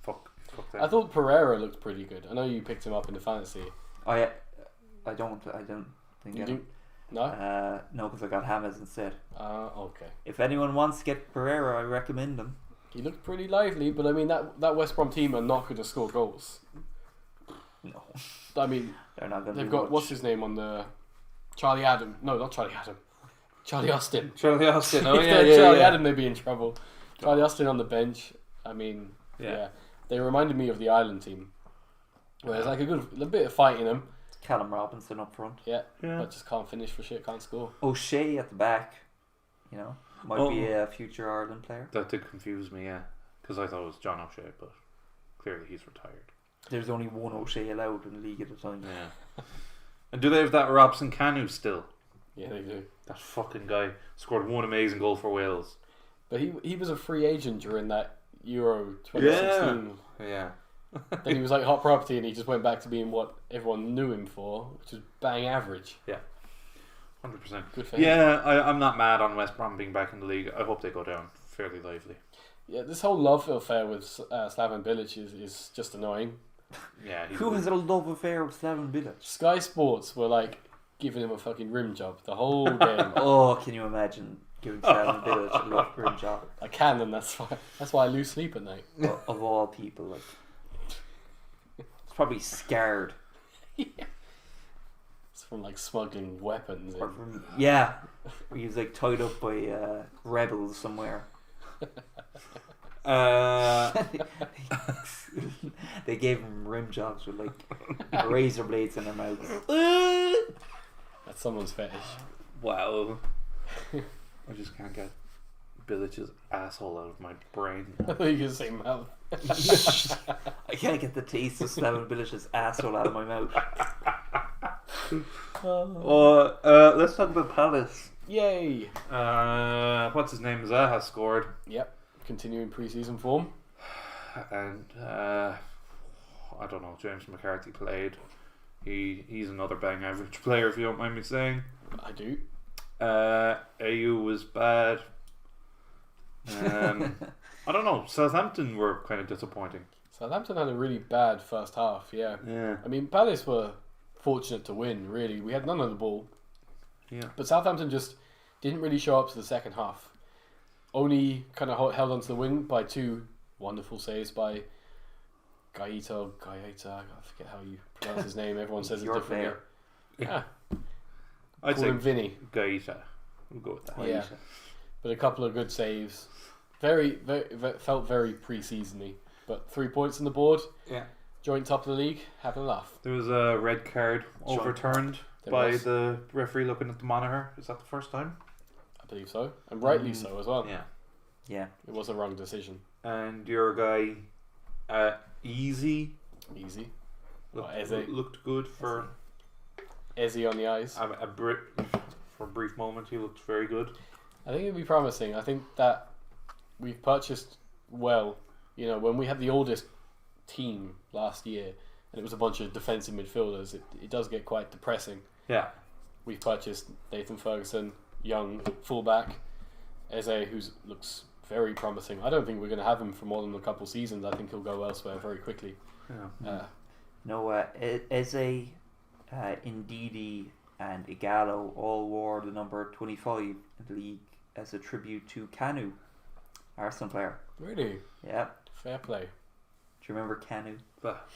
Speaker 3: Fuck that.
Speaker 1: I thought Pereira looked pretty good. I know you picked him up in the fantasy.
Speaker 2: I don't think
Speaker 1: You
Speaker 2: I
Speaker 1: do? No?
Speaker 2: no, because I got Hammers instead.
Speaker 1: Okay.
Speaker 2: If anyone wants to get Pereira, I recommend him.
Speaker 1: He looked pretty lively, but I mean that West Brom team are not going to score goals.
Speaker 2: No,
Speaker 1: I mean,
Speaker 2: they're not going to.
Speaker 1: they've got what's his name on the Charlie Adam? No, not Charlie Adam. Charlie Austin.
Speaker 3: Charlie Austin. Oh
Speaker 1: If
Speaker 3: yeah,
Speaker 1: they're Charlie
Speaker 3: yeah.
Speaker 1: Adam, they'd be in trouble. Charlie Austin on the bench. I mean, yeah. They reminded me of the Ireland team, where there's like a bit of fight in them.
Speaker 2: Callum Robinson up front.
Speaker 3: Yeah.
Speaker 1: But just can't finish for shit, can't score.
Speaker 2: O'Shea at the back. Might
Speaker 3: Oh.
Speaker 2: be a future Ireland player.
Speaker 3: That did confuse me, yeah, because I thought it was John O'Shea, but clearly he's retired.
Speaker 2: There's only one O'Shea allowed in the league at a time.
Speaker 3: Yeah. And do they have that Robson Canu still?
Speaker 1: Yeah, they do.
Speaker 3: That fucking guy scored one amazing goal for Wales.
Speaker 1: But he was a free agent during that Euro 2016.
Speaker 3: Yeah.
Speaker 1: Then he was like hot property, and he just went back to being what everyone knew him for, which is bang average.
Speaker 3: 100%.
Speaker 1: Good for him.
Speaker 3: Yeah, I'm not mad on West Brom being back in the league. I hope they go down fairly lively.
Speaker 1: Yeah, this whole love affair with Slaven Bilic is just annoying.
Speaker 3: Yeah.
Speaker 2: Who has a love affair with Slaven Bilic?
Speaker 1: Sky Sports were like giving him a fucking rim job the whole game.
Speaker 2: Oh, can you imagine giving Slaven Bilic a love rim job?
Speaker 1: I can, and that's why I lose sleep at night.
Speaker 2: Of all people, like, he's probably scared.
Speaker 1: It's from like smuggling weapons.
Speaker 2: Or
Speaker 1: In.
Speaker 2: from, he was like tied up by rebels somewhere. They gave him rim jobs with like razor blades in their mouths.
Speaker 1: That's someone's fetish.
Speaker 3: Wow. I just can't get Bilic's asshole out of my brain.
Speaker 1: I thought you could say mouth.
Speaker 2: I can't get the taste of Slaven Bilic's asshole out of my mouth.
Speaker 3: Let's talk about Palace.
Speaker 1: Yay!
Speaker 3: What's his name? Zaha scored,
Speaker 1: Yep. Continuing pre-season form.
Speaker 3: and I don't know. James McCarthy played. He's another bang average player, if you don't mind me saying.
Speaker 1: I do.
Speaker 3: AU was bad. I don't know. Southampton were kind of disappointing.
Speaker 1: Southampton had a really bad first half. Yeah.
Speaker 3: Yeah.
Speaker 1: I mean, Palace were fortunate to win. Really, we had none of the ball.
Speaker 3: Yeah.
Speaker 1: But Southampton just didn't really show up to the second half. Only kind of held onto the wing by two wonderful saves by Gaeta, I forget how you pronounce his name. Everyone says it
Speaker 2: Your
Speaker 1: differently.
Speaker 2: player.
Speaker 1: Yeah,
Speaker 3: I'd
Speaker 1: call
Speaker 3: say
Speaker 1: him Vinny.
Speaker 3: Gaeta. We'll go with that.
Speaker 1: Yeah, but a couple of good saves. Very felt very pre-seasony. But 3 points on the board.
Speaker 3: Yeah.
Speaker 1: Joint top of the league. Having a laugh.
Speaker 3: There was a red card
Speaker 1: Joint
Speaker 3: overturned
Speaker 1: There
Speaker 3: by
Speaker 1: was.
Speaker 3: the referee looking at the monitor. Is that the first time?
Speaker 1: I believe so, and rightly so as well.
Speaker 3: Yeah.
Speaker 2: Yeah.
Speaker 1: It was a wrong decision.
Speaker 3: And your guy, Easy,
Speaker 1: Easy.
Speaker 3: looked good for
Speaker 1: Ezzy on the eyes.
Speaker 3: for a brief moment. He looked very good.
Speaker 1: I think it'd be promising. I think that we've purchased well. You know, when we had the oldest team last year, and it was a bunch of defensive midfielders, it does get quite depressing.
Speaker 3: Yeah.
Speaker 1: We've purchased Nathan Ferguson, young fullback, Eze, who looks very promising. I don't think we're going to have him for more than a couple seasons. I think he'll go elsewhere very quickly.
Speaker 3: Yeah.
Speaker 2: Eze, Ndidi, and Igalo all wore the number 25 in the league as a tribute to Kanu, Arsenal player.
Speaker 1: Really?
Speaker 2: Yeah.
Speaker 1: Fair play.
Speaker 2: Do you remember Kanu?
Speaker 3: But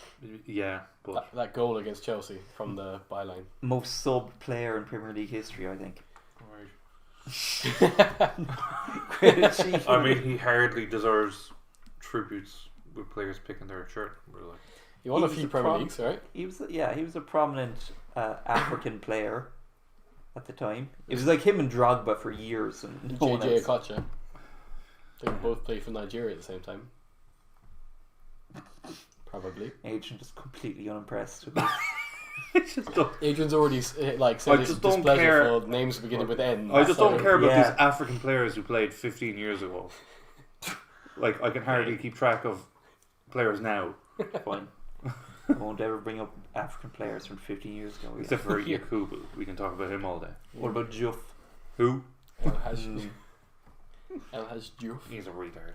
Speaker 1: That goal against Chelsea from the byline.
Speaker 2: Most subbed player in Premier League history, I think.
Speaker 3: Great achievement. I mean, he hardly deserves tributes with players picking their shirt. Really.
Speaker 1: He won a few Premier Leagues, right?
Speaker 2: He was a prominent African player at the time. It was like him and Drogba for years, and no one
Speaker 1: JJ
Speaker 2: else.
Speaker 1: Okocha. They both play for Nigeria at the same time. Probably.
Speaker 2: Agent is completely unimpressed with this.
Speaker 1: Adrian's already said
Speaker 3: I
Speaker 1: his
Speaker 3: just don't
Speaker 1: displeasure
Speaker 3: care.
Speaker 1: for names beginning with N.
Speaker 3: I just don't care about
Speaker 2: Yeah.
Speaker 3: these African players who played 15 years ago. Like, I can hardly keep track of players now.
Speaker 2: Fine. I won't ever bring up African players from 15 years ago. Again.
Speaker 3: Except for Yakubu. We can talk about him all day.
Speaker 2: What about Juff?
Speaker 3: Who?
Speaker 1: El Haj Diouf.
Speaker 3: He's a retard.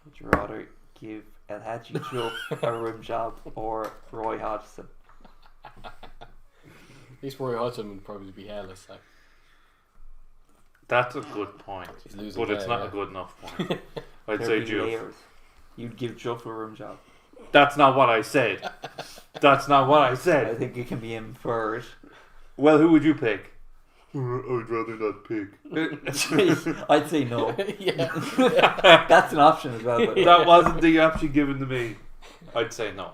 Speaker 2: Would you rather give El Hadji Juff a room job or Roy Hodgson?
Speaker 1: At least Roy Hodgson would probably be hairless. Like.
Speaker 3: That's a good point.
Speaker 1: He's losing
Speaker 3: But it's
Speaker 1: hair,
Speaker 3: not
Speaker 1: yeah.
Speaker 3: a good enough point. I'd
Speaker 2: There'd
Speaker 3: say
Speaker 2: be
Speaker 3: Juve.
Speaker 2: layers. You'd give Juff a room job.
Speaker 3: That's not what I said. That's not what I
Speaker 2: I
Speaker 3: said.
Speaker 2: think it can be inferred.
Speaker 3: Well, who would you pick? I'd rather not pick.
Speaker 2: I'd say no.
Speaker 1: Yeah.
Speaker 2: That's an option as well. But
Speaker 3: That wasn't the option given to me. I'd say no.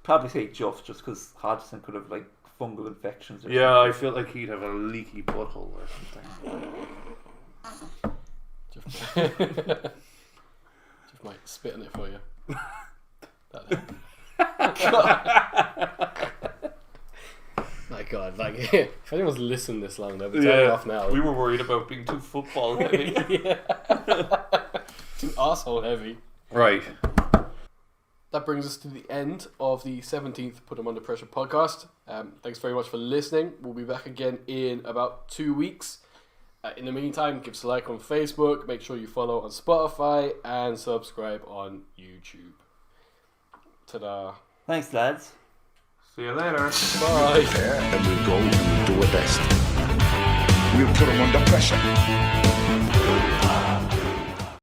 Speaker 2: probably say Juff just because Hodgson could have like fungal infections. Or
Speaker 3: Yeah, I
Speaker 2: something.
Speaker 3: feel like he'd have a leaky butthole or something.
Speaker 1: Just might spit on it for you. My God, like if anyone's listened this long, they'll be turning off now.
Speaker 3: We were worried about being too football heavy.
Speaker 1: Yeah. Too arsehole heavy.
Speaker 3: Right.
Speaker 1: That brings us to the end of the 17th Put 'em Under Pressure podcast. Thanks very much for listening. We'll be back again in about 2 weeks. In the meantime, give us a like on Facebook. Make sure you follow on Spotify and subscribe on YouTube. Ta-da.
Speaker 2: Thanks, lads.
Speaker 3: See you later.
Speaker 1: Bye.
Speaker 4: There, and we'll go and we'll do our best. We'll put them under pressure.